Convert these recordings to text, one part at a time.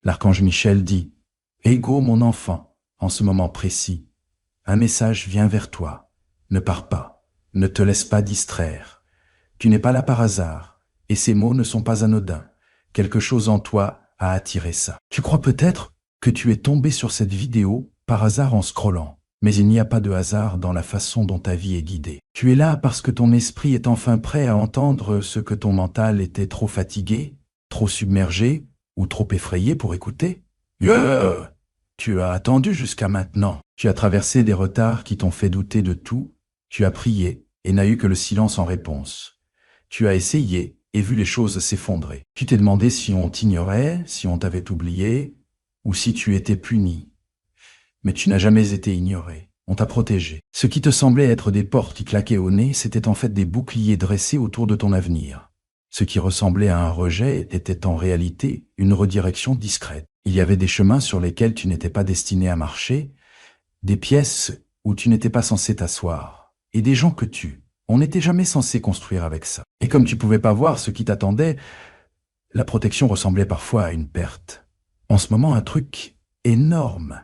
L'archange Michel dit « Ego, mon enfant, en ce moment précis, un message vient vers toi. Ne pars pas, ne te laisse pas distraire. Tu n'es pas là par hasard, et ces mots ne sont pas anodins. Quelque chose en toi a attiré ça. Tu crois peut-être que tu es tombé sur cette vidéo par hasard en scrollant. Mais il n'y a pas de hasard dans la façon dont ta vie est guidée. Tu es là parce que ton esprit est enfin prêt à entendre ce que ton mental était trop fatigué, trop submergé ou trop effrayé pour écouter. Yeah! Tu as attendu jusqu'à maintenant. Tu as traversé des retards qui t'ont fait douter de tout. Tu as prié et n'as eu que le silence en réponse. Tu as essayé et vu les choses s'effondrer. Tu t'es demandé si on t'ignorait, si on t'avait oublié, ou si tu étais puni. Mais tu n'as jamais été ignoré. On t'a protégé. Ce qui te semblait être des portes qui claquaient au nez, c'était en fait des boucliers dressés autour de ton avenir. Ce qui ressemblait à un rejet était en réalité une redirection discrète. Il y avait des chemins sur lesquels tu n'étais pas destiné à marcher, des pièces où tu n'étais pas censé t'asseoir, et des gens que on n'était jamais censé construire avec ça. Et comme tu pouvais pas voir ce qui t'attendait, la protection ressemblait parfois à une perte. En ce moment, un truc énorme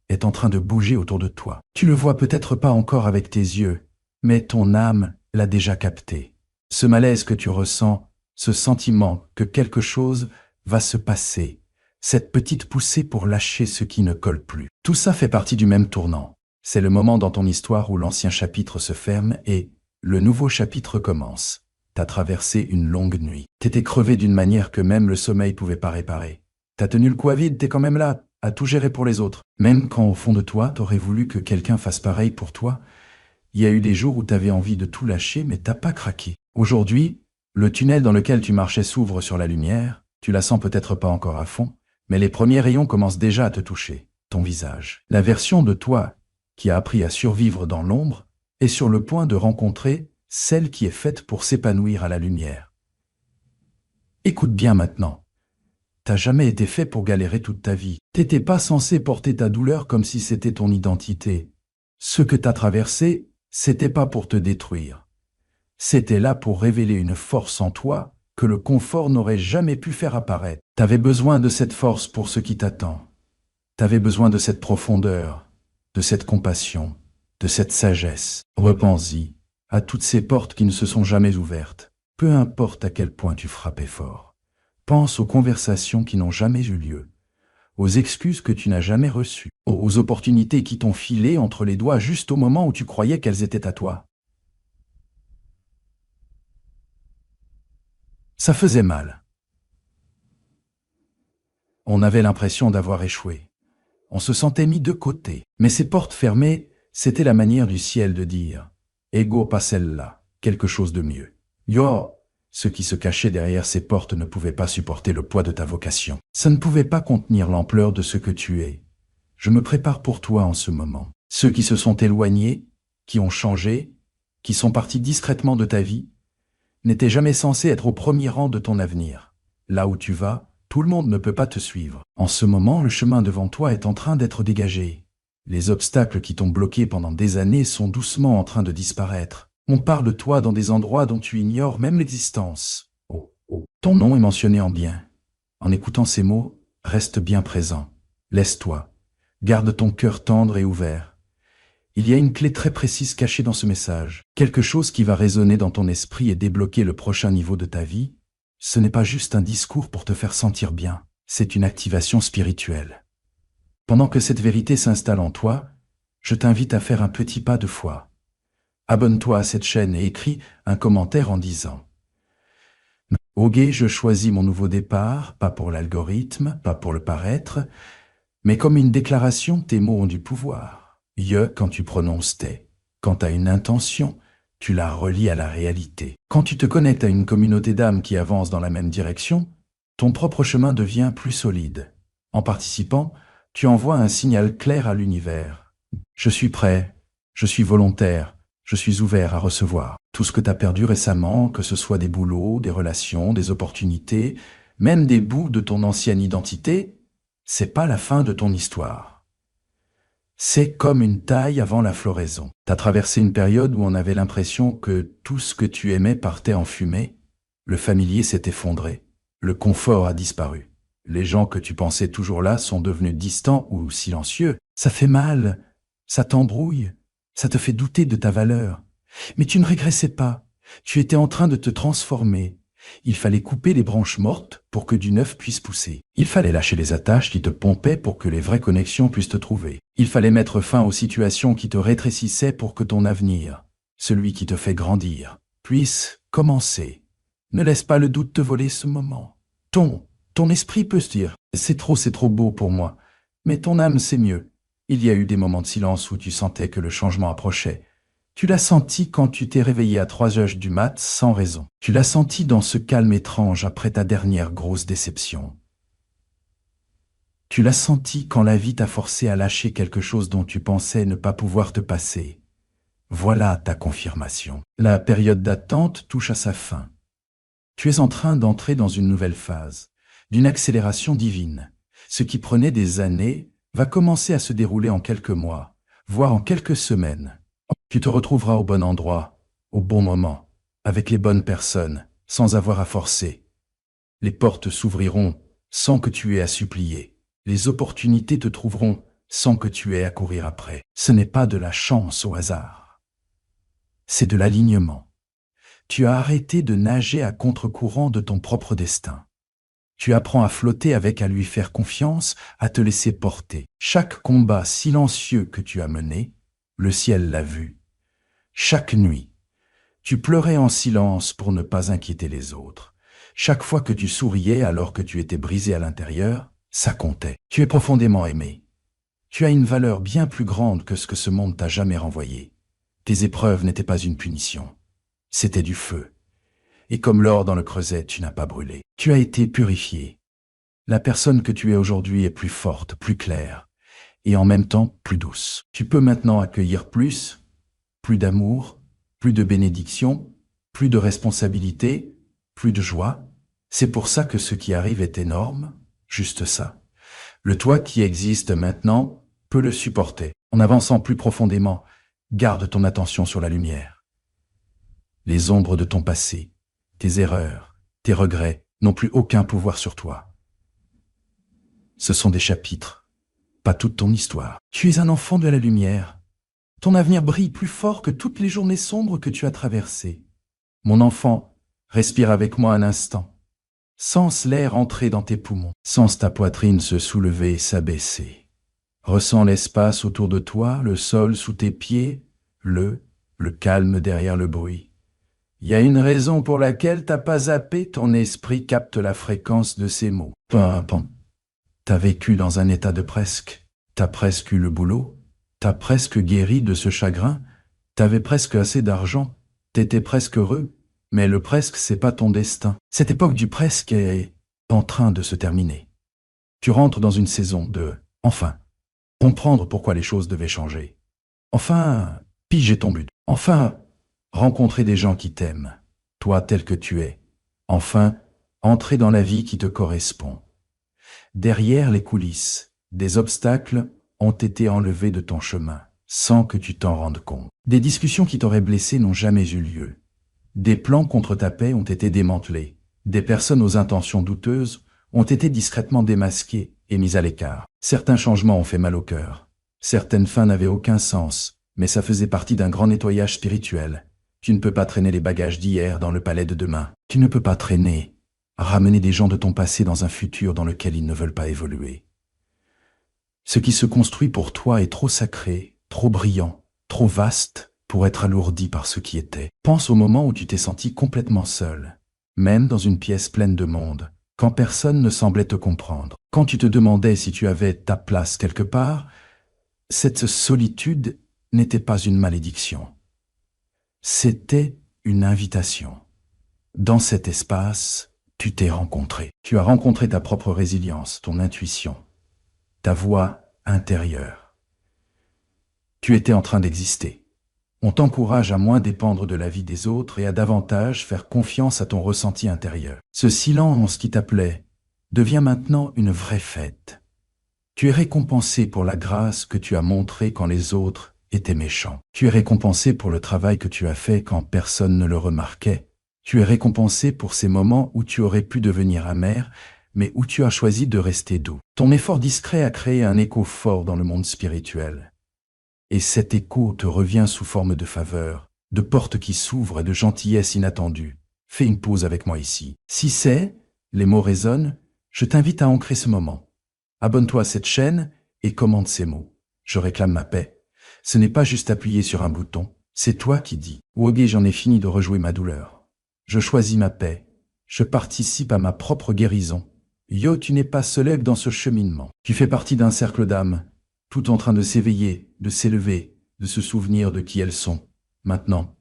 est en train de bouger autour de toi. Tu le vois peut-être pas encore avec tes yeux, mais ton âme l'a déjà capté. Ce malaise que tu ressens, ce sentiment que quelque chose va se passer, cette petite poussée pour lâcher ce qui ne colle plus. Tout ça fait partie du même tournant. C'est le moment dans ton histoire où l'ancien chapitre se ferme et le nouveau chapitre commence. T'as traversé une longue nuit. T'étais crevé d'une manière que même le sommeil pouvait pas réparer. T'as tenu le poids vide, t'es quand même là, à tout gérer pour les autres. Même quand au fond de toi, t'aurais voulu que quelqu'un fasse pareil pour toi, il y a eu des jours où t'avais envie de tout lâcher, mais t'as pas craqué. Aujourd'hui, le tunnel dans lequel tu marchais s'ouvre sur la lumière, tu la sens peut-être pas encore à fond, mais les premiers rayons commencent déjà à te toucher, ton visage. La version de toi qui a appris à survivre dans l'ombre est sur le point de rencontrer celle qui est faite pour s'épanouir à la lumière. Écoute bien maintenant. T'as jamais été fait pour galérer toute ta vie. T'étais pas censé porter ta douleur comme si c'était ton identité. Ce que t'as traversé, c'était pas pour te détruire. C'était là pour révéler une force en toi que le confort n'aurait jamais pu faire apparaître. T'avais besoin de cette force pour ce qui t'attend. T'avais besoin de cette profondeur, de cette compassion, de cette sagesse. Repense-y à toutes ces portes qui ne se sont jamais ouvertes, peu importe à quel point tu frappais fort. Pense aux conversations qui n'ont jamais eu lieu, aux excuses que tu n'as jamais reçues, aux opportunités qui t'ont filé entre les doigts juste au moment où tu croyais qu'elles étaient à toi. Ça faisait mal. On avait l'impression d'avoir échoué. On se sentait mis de côté. Mais ces portes fermées, c'était la manière du ciel de dire « Ego, pas celle-là, quelque chose de mieux. » Yo, ce qui se cachait derrière ces portes ne pouvait pas supporter le poids de ta vocation. Ça ne pouvait pas contenir l'ampleur de ce que tu es. Je me prépare pour toi en ce moment. Ceux qui se sont éloignés, qui ont changé, qui sont partis discrètement de ta vie, n'étaient jamais censés être au premier rang de ton avenir. Là où tu vas, tout le monde ne peut pas te suivre. En ce moment, le chemin devant toi est en train d'être dégagé. Les obstacles qui t'ont bloqué pendant des années sont doucement en train de disparaître. On parle de toi dans des endroits dont tu ignores même l'existence. Oh, oh. Ton nom est mentionné en bien. En écoutant ces mots, reste bien présent. Laisse-toi. Garde ton cœur tendre et ouvert. Il y a une clé très précise cachée dans ce message. Quelque chose qui va résonner dans ton esprit et débloquer le prochain niveau de ta vie. Ce n'est pas juste un discours pour te faire sentir bien. C'est une activation spirituelle. Pendant que cette vérité s'installe en toi, je t'invite à faire un petit pas de foi. Abonne-toi à cette chaîne et écris un commentaire en disant « Ok, je choisis mon nouveau départ, pas pour l'algorithme, pas pour le paraître, mais comme une déclaration, tes mots ont du pouvoir. Quand tu prononces tes. Quand tu as une intention, tu la relis à la réalité. Quand tu te connectes à une communauté d'âmes qui avance dans la même direction, ton propre chemin devient plus solide. En participant, tu envoies un signal clair à l'univers. Je suis prêt, je suis volontaire. Je suis ouvert à recevoir tout ce que tu as perdu récemment, que ce soit des boulots, des relations, des opportunités, même des bouts de ton ancienne identité, c'est pas la fin de ton histoire. C'est comme une taille avant la floraison. T'as traversé une période où on avait l'impression que tout ce que tu aimais partait en fumée, le familier s'est effondré, le confort a disparu. Les gens que tu pensais toujours là sont devenus distants ou silencieux. Ça fait mal, ça t'embrouille, ça te fait douter de ta valeur. Mais tu ne régressais pas, tu étais en train de te transformer. Il fallait couper les branches mortes pour que du neuf puisse pousser. Il fallait lâcher les attaches qui te pompaient pour que les vraies connexions puissent te trouver. Il fallait mettre fin aux situations qui te rétrécissaient pour que ton avenir, celui qui te fait grandir, puisse commencer. Ne laisse pas le doute te voler ce moment. Ton esprit peut se dire « c'est trop beau pour moi ». Mais ton âme sait mieux. Il y a eu des moments de silence où tu sentais que le changement approchait. Tu l'as senti quand tu t'es réveillé à 3 heures du mat sans raison. Tu l'as senti dans ce calme étrange après ta dernière grosse déception. Tu l'as senti quand la vie t'a forcé à lâcher quelque chose dont tu pensais ne pas pouvoir te passer. Voilà ta confirmation. La période d'attente touche à sa fin. Tu es en train d'entrer dans une nouvelle phase, d'une accélération divine. Ce qui prenait des années va commencer à se dérouler en quelques mois, voire en quelques semaines. Tu te retrouveras au bon endroit, au bon moment, avec les bonnes personnes, sans avoir à forcer. Les portes s'ouvriront sans que tu aies à supplier. Les opportunités te trouveront sans que tu aies à courir après. Ce n'est pas de la chance au hasard. C'est de l'alignement. Tu as arrêté de nager à contre-courant de ton propre destin. Tu apprends à flotter avec, à lui faire confiance, à te laisser porter. Chaque combat silencieux que tu as mené, le ciel l'a vu. Chaque nuit, tu pleurais en silence pour ne pas inquiéter les autres. Chaque fois que tu souriais alors que tu étais brisé à l'intérieur, ça comptait. Tu es profondément aimé. Tu as une valeur bien plus grande que ce que ce monde t'a jamais renvoyé. Tes épreuves n'étaient pas une punition. C'était du feu. Et comme l'or dans le creuset, tu n'as pas brûlé. Tu as été purifié. La personne que tu es aujourd'hui est plus forte, plus claire, et en même temps plus douce. Tu peux maintenant accueillir plus d'amour, plus de bénédiction, plus de responsabilité, plus de joie. C'est pour ça que ce qui arrive est énorme, juste ça. Le toi qui existe maintenant peut le supporter. En avançant plus profondément, garde ton attention sur la lumière. Les ombres de ton passé, tes erreurs, tes regrets n'ont plus aucun pouvoir sur toi. Ce sont des chapitres, pas toute ton histoire. Tu es un enfant de la lumière. Ton avenir brille plus fort que toutes les journées sombres que tu as traversées. Mon enfant, respire avec moi un instant. Sens l'air entrer dans tes poumons. Sens ta poitrine se soulever et s'abaisser. Ressens l'espace autour de toi, le sol sous tes pieds, le calme derrière le bruit. Il y a une raison pour laquelle t'as pas zappé, ton esprit capte la fréquence de ces mots. T'as vécu dans un état de presque. T'as presque eu le boulot. T'as presque guéri de ce chagrin. T'avais presque assez d'argent. T'étais presque heureux. Mais le presque, c'est pas ton destin. Cette époque du presque est en train de se terminer. Tu rentres dans une saison de, enfin, comprendre pourquoi les choses devaient changer. Enfin, piger ton but. Enfin, rencontrer des gens qui t'aiment, toi tel que tu es. Enfin, entrer dans la vie qui te correspond. Derrière les coulisses, des obstacles ont été enlevés de ton chemin, sans que tu t'en rendes compte. Des discussions qui t'auraient blessé n'ont jamais eu lieu. Des plans contre ta paix ont été démantelés. Des personnes aux intentions douteuses ont été discrètement démasquées et mises à l'écart. Certains changements ont fait mal au cœur. Certaines fins n'avaient aucun sens, mais ça faisait partie d'un grand nettoyage spirituel. Tu ne peux pas traîner les bagages d'hier dans le palais de demain. Tu ne peux pas ramener des gens de ton passé dans un futur dans lequel ils ne veulent pas évoluer. Ce qui se construit pour toi est trop sacré, trop brillant, trop vaste pour être alourdi par ce qui était. Pense au moment où tu t'es senti complètement seul, même dans une pièce pleine de monde, quand personne ne semblait te comprendre. Quand tu te demandais si tu avais ta place quelque part, cette solitude n'était pas une malédiction. C'était une invitation. Dans cet espace, tu t'es rencontré. Tu as rencontré ta propre résilience, ton intuition, ta voix intérieure. Tu étais en train d'exister. On t'encourage à moins dépendre de la vie des autres et à davantage faire confiance à ton ressenti intérieur. Ce silence qui t'appelait devient maintenant une vraie fête. Tu es récompensé pour la grâce que tu as montrée quand les autres étaient méchants. Tu es récompensé pour le travail que tu as fait quand personne ne le remarquait. Tu es récompensé pour ces moments où tu aurais pu devenir amer, mais où tu as choisi de rester doux. Ton effort discret a créé un écho fort dans le monde spirituel. Et cet écho te revient sous forme de faveur, de portes qui s'ouvrent et de gentillesse inattendue. Fais une pause avec moi ici. Si les mots résonnent, je t'invite à ancrer ce moment. Abonne-toi à cette chaîne et commente ces mots. Je réclame ma paix. Ce n'est pas juste appuyer sur un bouton, c'est toi qui dis. Ok, j'en ai fini de rejouer ma douleur. Je choisis ma paix. Je participe à ma propre guérison. Yo, tu n'es pas seul dans ce cheminement. Tu fais partie d'un cercle d'âmes, tout en train de s'éveiller, de s'élever, de se souvenir de qui elles sont. Maintenant,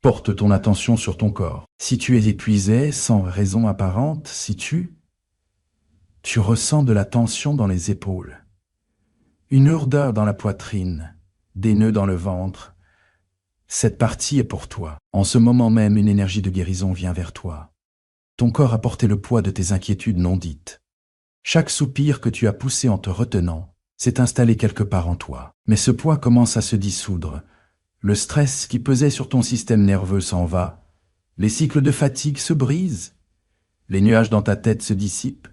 porte ton attention sur ton corps. Si tu es épuisé, sans raison apparente, si tu ressens de la tension dans les épaules, une lourdeur dans la poitrine, des nœuds dans le ventre, cette partie est pour toi. En ce moment même, une énergie de guérison vient vers toi. Ton corps a porté le poids de tes inquiétudes non dites. Chaque soupir que tu as poussé en te retenant s'est installé quelque part en toi. Mais ce poids commence à se dissoudre. Le stress qui pesait sur ton système nerveux s'en va. Les cycles de fatigue se brisent. Les nuages dans ta tête se dissipent.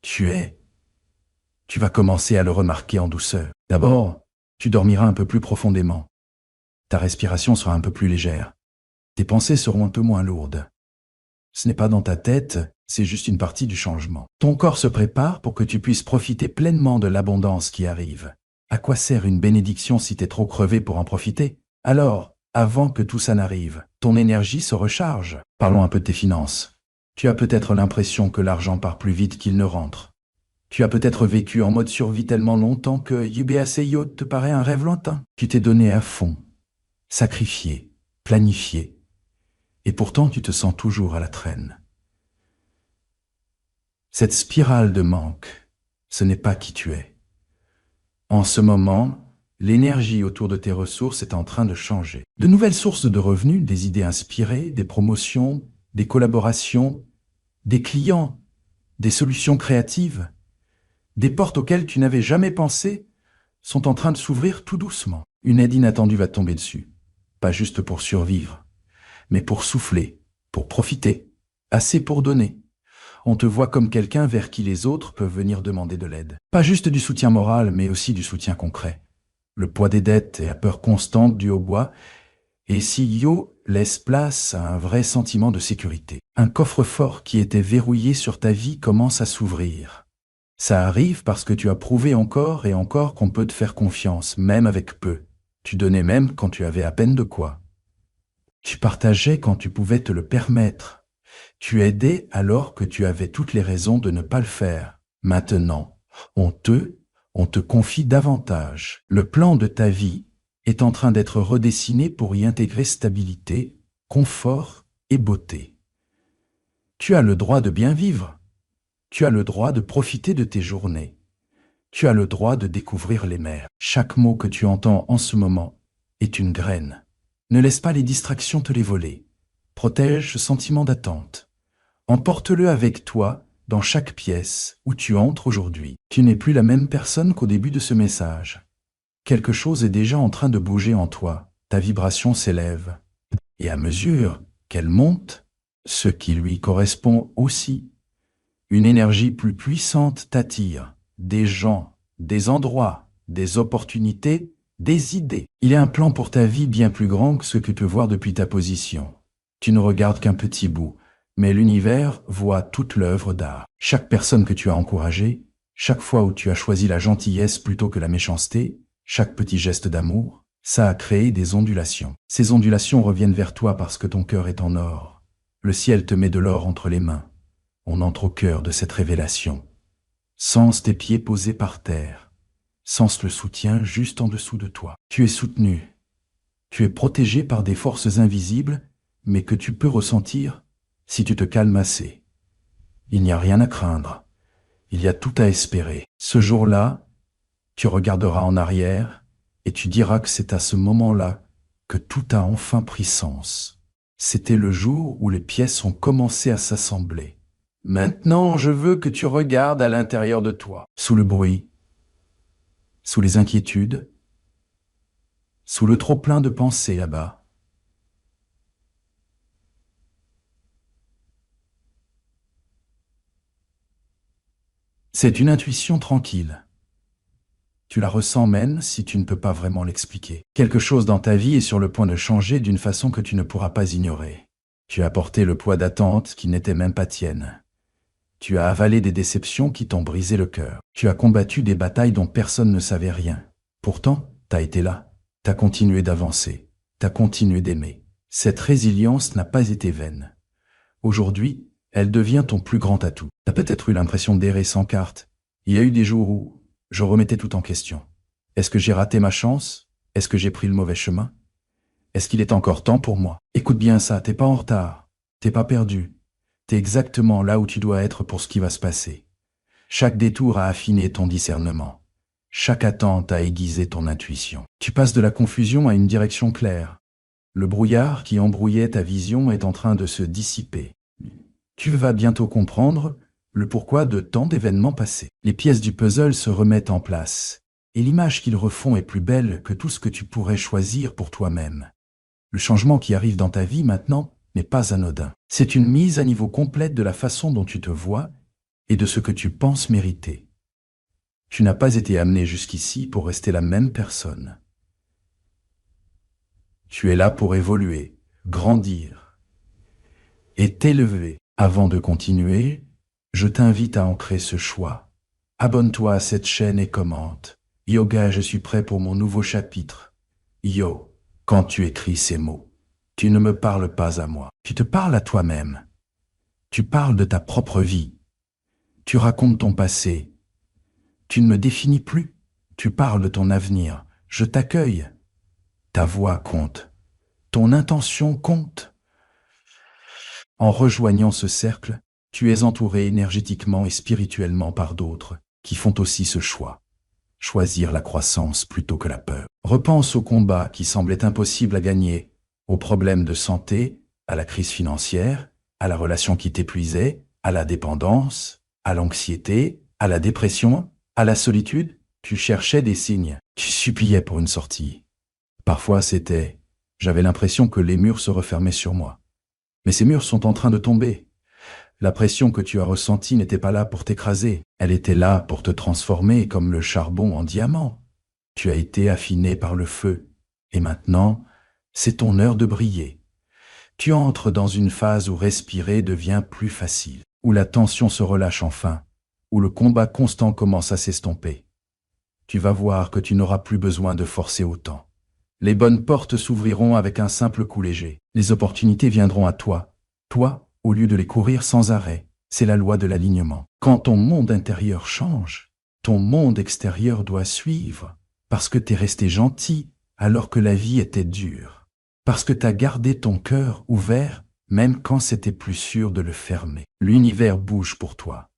Tu vas commencer à le remarquer en douceur. D'abord, tu dormiras un peu plus profondément. Ta respiration sera un peu plus légère. Tes pensées seront un peu moins lourdes. Ce n'est pas dans ta tête, c'est juste une partie du changement. Ton corps se prépare pour que tu puisses profiter pleinement de l'abondance qui arrive. À quoi sert une bénédiction si t'es trop crevé pour en profiter? Alors, avant que tout ça n'arrive, ton énergie se recharge. Parlons un peu de tes finances. Tu as peut-être l'impression que l'argent part plus vite qu'il ne rentre. Tu as peut-être vécu en mode survie tellement longtemps que UBACIO te paraît un rêve lointain. Tu t'es donné à fond, sacrifié, planifié. Et pourtant tu te sens toujours à la traîne. Cette spirale de manque, ce n'est pas qui tu es. En ce moment, l'énergie autour de tes ressources est en train de changer. De nouvelles sources de revenus, des idées inspirées, des promotions, des collaborations, des clients, des solutions créatives, des portes auxquelles tu n'avais jamais pensé sont en train de s'ouvrir tout doucement. Une aide inattendue va te tomber dessus, pas juste pour survivre, mais pour souffler, pour profiter, assez pour donner. On te voit comme quelqu'un vers qui les autres peuvent venir demander de l'aide. Pas juste du soutien moral, mais aussi du soutien concret. Le poids des dettes et la peur constante du hautbois, et CEO laisse place à un vrai sentiment de sécurité. Un coffre-fort qui était verrouillé sur ta vie commence à s'ouvrir. Ça arrive parce que tu as prouvé encore et encore qu'on peut te faire confiance, même avec peu. Tu donnais même quand tu avais à peine de quoi. Tu partageais quand tu pouvais te le permettre. Tu aidais alors que tu avais toutes les raisons de ne pas le faire. Maintenant, on te confie davantage. Le plan de ta vie est en train d'être redessiné pour y intégrer stabilité, confort et beauté. Tu as le droit de bien vivre. Tu as le droit de profiter de tes journées. Tu as le droit de découvrir les mers. Chaque mot que tu entends en ce moment est une graine. Ne laisse pas les distractions te les voler. Protège ce sentiment d'attente. Emporte-le avec toi dans chaque pièce où tu entres aujourd'hui. Tu n'es plus la même personne qu'au début de ce message. Quelque chose est déjà en train de bouger en toi. Ta vibration s'élève. Et à mesure qu'elle monte, ce qui lui correspond aussi, une énergie plus puissante t'attire. Des gens, des endroits, des opportunités, des idées. Il y a un plan pour ta vie bien plus grand que ce que tu peux voir depuis ta position. Tu ne regardes qu'un petit bout, mais l'univers voit toute l'œuvre d'art. Chaque personne que tu as encouragée, chaque fois où tu as choisi la gentillesse plutôt que la méchanceté, chaque petit geste d'amour, ça a créé des ondulations. Ces ondulations reviennent vers toi parce que ton cœur est en or. Le ciel te met de l'or entre les mains. On entre au cœur de cette révélation. Sens tes pieds posés par terre. Sens le soutien juste en dessous de toi. Tu es soutenu. Tu es protégé par des forces invisibles, mais que tu peux ressentir si tu te calmes assez. Il n'y a rien à craindre. Il y a tout à espérer. Ce jour-là, tu regarderas en arrière et tu diras que c'est à ce moment-là que tout a enfin pris sens. C'était le jour où les pièces ont commencé à s'assembler. Maintenant, je veux que tu regardes à l'intérieur de toi, sous le bruit, sous les inquiétudes, sous le trop-plein de pensées là-bas. C'est une intuition tranquille. Tu la ressens même si tu ne peux pas vraiment l'expliquer. Quelque chose dans ta vie est sur le point de changer d'une façon que tu ne pourras pas ignorer. Tu as porté le poids d'attentes qui n'étaient même pas tiennes. Tu as avalé des déceptions qui t'ont brisé le cœur. Tu as combattu des batailles dont personne ne savait rien. Pourtant, t'as été là. T'as continué d'avancer. T'as continué d'aimer. Cette résilience n'a pas été vaine. Aujourd'hui, elle devient ton plus grand atout. T'as peut-être eu l'impression d'errer sans carte. Il y a eu des jours où je remettais tout en question. Est-ce que j'ai raté ma chance? Est-ce que j'ai pris le mauvais chemin? Est-ce qu'il est encore temps pour moi? Écoute bien ça, t'es pas en retard. T'es pas perdu. T'es exactement là où tu dois être pour ce qui va se passer. Chaque détour a affiné ton discernement. Chaque attente a aiguisé ton intuition. Tu passes de la confusion à une direction claire. Le brouillard qui embrouillait ta vision est en train de se dissiper. Tu vas bientôt comprendre le pourquoi de tant d'événements passés. Les pièces du puzzle se remettent en place, et l'image qu'ils refont est plus belle que tout ce que tu pourrais choisir pour toi-même. Le changement qui arrive dans ta vie maintenant n'est pas anodin. C'est une mise à niveau complète de la façon dont tu te vois et de ce que tu penses mériter. Tu n'as pas été amené jusqu'ici pour rester la même personne. Tu es là pour évoluer, grandir et t'élever. Avant de continuer, je t'invite à ancrer ce choix. Abonne-toi à cette chaîne et commente. Yoga, je suis prêt pour mon nouveau chapitre. Yo, quand tu écris ces mots, tu ne me parles pas à moi. Tu te parles à toi-même. Tu parles de ta propre vie. Tu racontes ton passé. Tu ne me définis plus. Tu parles de ton avenir. Je t'accueille. Ta voix compte. Ton intention compte. En rejoignant ce cercle, tu es entouré énergétiquement et spirituellement par d'autres qui font aussi ce choix. Choisir la croissance plutôt que la peur. Repense au combat qui semblait impossible à gagner, aux problèmes de santé, à la crise financière, à la relation qui t'épuisait, à la dépendance, à l'anxiété, à la dépression, à la solitude. Tu cherchais des signes, tu suppliais pour une sortie. Parfois j'avais l'impression que les murs se refermaient sur moi. Mais ces murs sont en train de tomber. La pression que tu as ressentie n'était pas là pour t'écraser, elle était là pour te transformer comme le charbon en diamant. Tu as été affiné par le feu, et maintenant, c'est ton heure de briller. Tu entres dans une phase où respirer devient plus facile, où la tension se relâche enfin, où le combat constant commence à s'estomper. Tu vas voir que tu n'auras plus besoin de forcer autant. Les bonnes portes s'ouvriront avec un simple coup léger. Les opportunités viendront à toi. Toi, au lieu de les courir sans arrêt. C'est la loi de l'alignement. Quand ton monde intérieur change, ton monde extérieur doit suivre. Parce que t'es resté gentil alors que la vie était dure. Parce que t'as gardé ton cœur ouvert même quand c'était plus sûr de le fermer. L'univers bouge pour toi.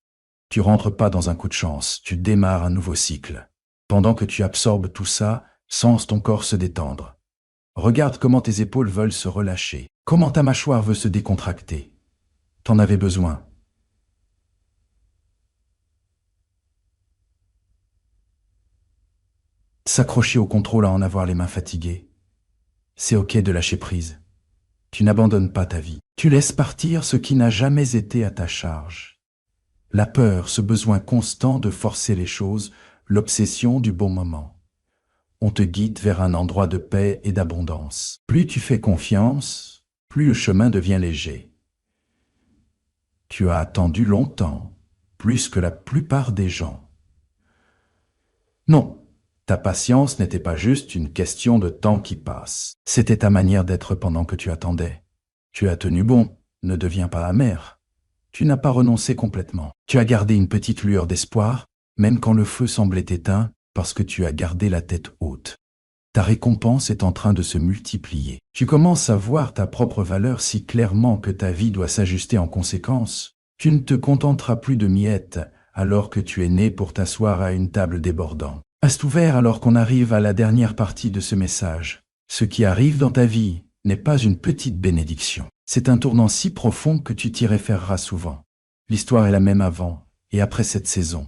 Tu rentres pas dans un coup de chance, tu démarres un nouveau cycle. Pendant que tu absorbes tout ça, sens ton corps se détendre. Regarde comment tes épaules veulent se relâcher, comment ta mâchoire veut se décontracter. T'en avais besoin. S'accrocher au contrôle à en avoir les mains fatiguées. C'est ok de lâcher prise. Tu n'abandonnes pas ta vie. Tu laisses partir ce qui n'a jamais été à ta charge. La peur, ce besoin constant de forcer les choses, l'obsession du bon moment. On te guide vers un endroit de paix et d'abondance. Plus tu fais confiance, plus le chemin devient léger. Tu as attendu longtemps, plus que la plupart des gens. Non, ta patience n'était pas juste une question de temps qui passe. C'était ta manière d'être pendant que tu attendais. Tu as tenu bon, ne deviens pas amer. Tu n'as pas renoncé complètement. Tu as gardé une petite lueur d'espoir, même quand le feu semblait éteint, parce que tu as gardé la tête haute. Ta récompense est en train de se multiplier. Tu commences à voir ta propre valeur si clairement que ta vie doit s'ajuster en conséquence. Tu ne te contenteras plus de miettes alors que tu es né pour t'asseoir à une table débordante. Reste ouvert alors qu'on arrive à la dernière partie de ce message. Ce qui arrive dans ta vie n'est pas une petite bénédiction. C'est un tournant si profond que tu t'y référeras souvent. L'histoire est la même avant et après cette saison.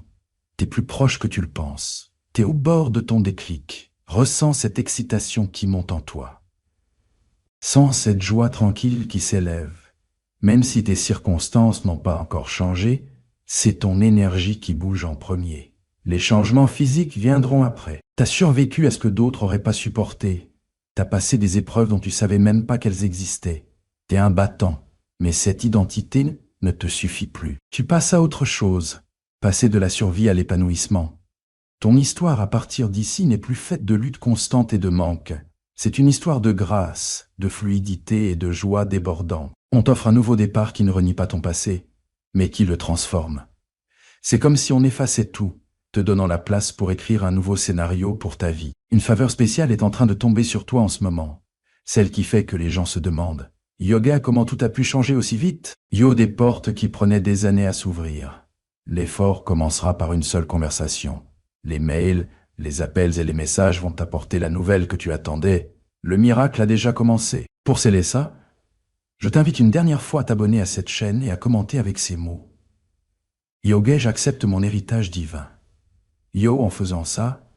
T'es plus proche que tu le penses. T'es au bord de ton déclic. Ressens cette excitation qui monte en toi. Sens cette joie tranquille qui s'élève. Même si tes circonstances n'ont pas encore changé, C'est ton énergie qui bouge en premier. Les changements physiques viendront après. T'as survécu à ce que d'autres auraient pas supporté. T'as passé des épreuves dont tu savais même pas qu'elles existaient. T'es un battant. Mais cette identité ne te suffit plus. Tu passes à autre chose. Passer de la survie à l'épanouissement. Ton histoire à partir d'ici n'est plus faite de lutte constante et de manque. C'est une histoire de grâce, de fluidité et de joie débordant. On t'offre un nouveau départ qui ne renie pas ton passé, mais qui le transforme. C'est comme si on effaçait tout, te donnant la place pour écrire un nouveau scénario pour ta vie. Une faveur spéciale est en train de tomber sur toi en ce moment. Celle qui fait que les gens se demandent « Yoga, comment tout a pu changer aussi vite ?» Yo, des portes qui prenaient des années à s'ouvrir. L'effort commencera par une seule conversation. Les mails, les appels et les messages vont t'apporter la nouvelle que tu attendais. Le miracle a déjà commencé. Pour sceller ça, je t'invite une dernière fois à t'abonner à cette chaîne et à commenter avec ces mots. Yoga, j'accepte mon héritage divin. Yo, en faisant ça,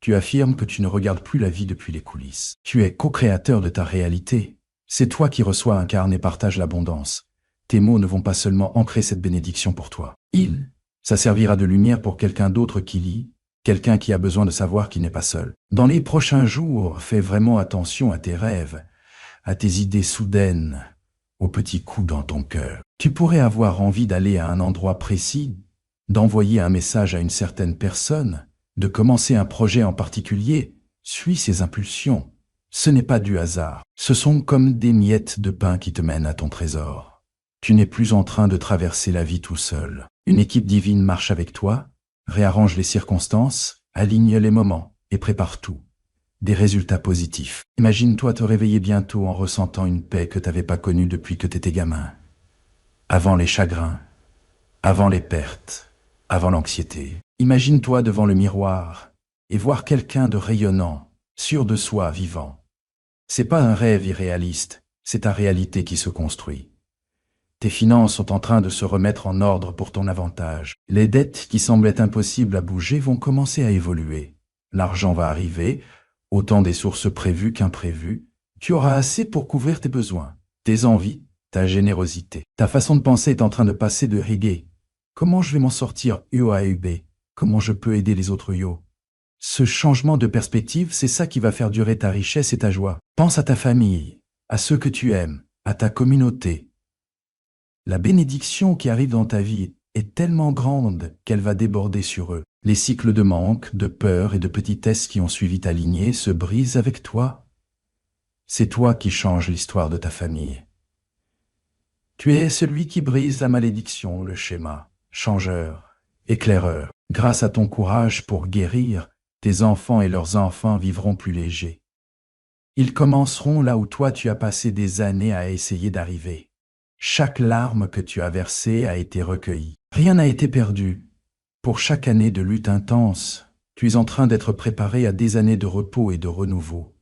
tu affirmes que tu ne regardes plus la vie depuis les coulisses. Tu es co-créateur de ta réalité. C'est toi qui reçois, incarne et partage l'abondance. Tes mots ne vont pas seulement ancrer cette bénédiction pour toi. Ça servira de lumière pour quelqu'un d'autre qui lit, quelqu'un qui a besoin de savoir qu'il n'est pas seul. Dans les prochains jours, fais vraiment attention à tes rêves, à tes idées soudaines, aux petits coups dans ton cœur. Tu pourrais avoir envie d'aller à un endroit précis, d'envoyer un message à une certaine personne, de commencer un projet en particulier. Suis ces impulsions. Ce n'est pas du hasard. Ce sont comme des miettes de pain qui te mènent à ton trésor. Tu n'es plus en train de traverser la vie tout seul. Une équipe divine marche avec toi, réarrange les circonstances, aligne les moments et prépare tout. Des résultats positifs. Imagine-toi te réveiller bientôt en ressentant une paix que tu n'avais pas connue depuis que tu étais gamin. Avant les chagrins, avant les pertes, avant l'anxiété. Imagine-toi devant le miroir et voir quelqu'un de rayonnant, sûr de soi, vivant. C'est pas un rêve irréaliste, c'est ta réalité qui se construit. Tes finances sont en train de se remettre en ordre pour ton avantage. Les dettes qui semblaient impossibles à bouger vont commencer à évoluer. L'argent va arriver, autant des sources prévues qu'imprévues. Tu auras assez pour couvrir tes besoins, tes envies, ta générosité. Ta façon de penser est en train de passer de riguer. Comment je vais m'en sortir yo à UB? Comment je peux aider les autres yo? Ce changement de perspective, c'est ça qui va faire durer ta richesse et ta joie. Pense à ta famille, à ceux que tu aimes, à ta communauté. La bénédiction qui arrive dans ta vie est tellement grande qu'elle va déborder sur eux. Les cycles de manque, de peur et de petitesse qui ont suivi ta lignée se brisent avec toi. C'est toi qui changes l'histoire de ta famille. Tu es celui qui brise la malédiction, le schéma, changeur, éclaireur. Grâce à ton courage pour guérir, tes enfants et leurs enfants vivront plus légers. Ils commenceront là où toi tu as passé des années à essayer d'arriver. Chaque larme que tu as versée a été recueillie. Rien n'a été perdu. Pour chaque année de lutte intense, tu es en train d'être préparé à des années de repos et de renouveau.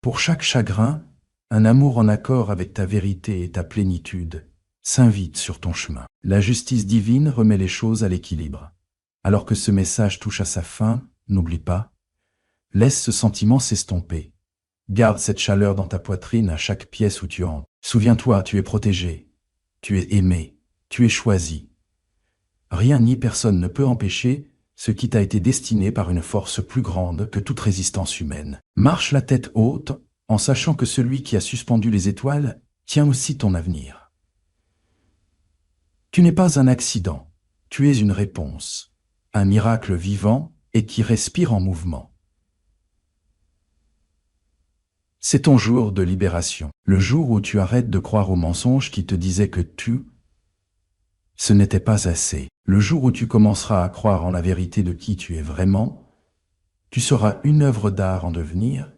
Pour chaque chagrin, un amour en accord avec ta vérité et ta plénitude s'invite sur ton chemin. La justice divine remet les choses à l'équilibre. Alors que ce message touche à sa fin, n'oublie pas, laisse ce sentiment s'estomper. Garde cette chaleur dans ta poitrine à chaque pièce où tu entres. Souviens-toi, tu es protégé, tu es aimé, tu es choisi. Rien ni personne ne peut empêcher ce qui t'a été destiné par une force plus grande que toute résistance humaine. Marche la tête haute en sachant que celui qui a suspendu les étoiles tient aussi ton avenir. Tu n'es pas un accident, tu es une réponse, un miracle vivant et qui respire en mouvement. C'est ton jour de libération, le jour où tu arrêtes de croire aux mensonges qui te disaient que ce n'était pas assez. Le jour où tu commenceras à croire en la vérité de qui tu es vraiment, tu seras une œuvre d'art en devenir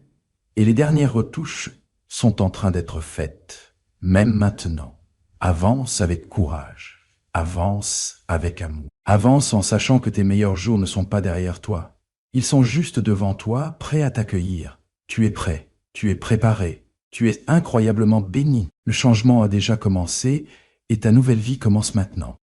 et les dernières retouches sont en train d'être faites, même maintenant. Avance avec courage, avance avec amour. Avance en sachant que tes meilleurs jours ne sont pas derrière toi. Ils sont juste devant toi, prêts à t'accueillir. Tu es prêt. Tu es préparé, tu es incroyablement béni. Le changement a déjà commencé et ta nouvelle vie commence maintenant.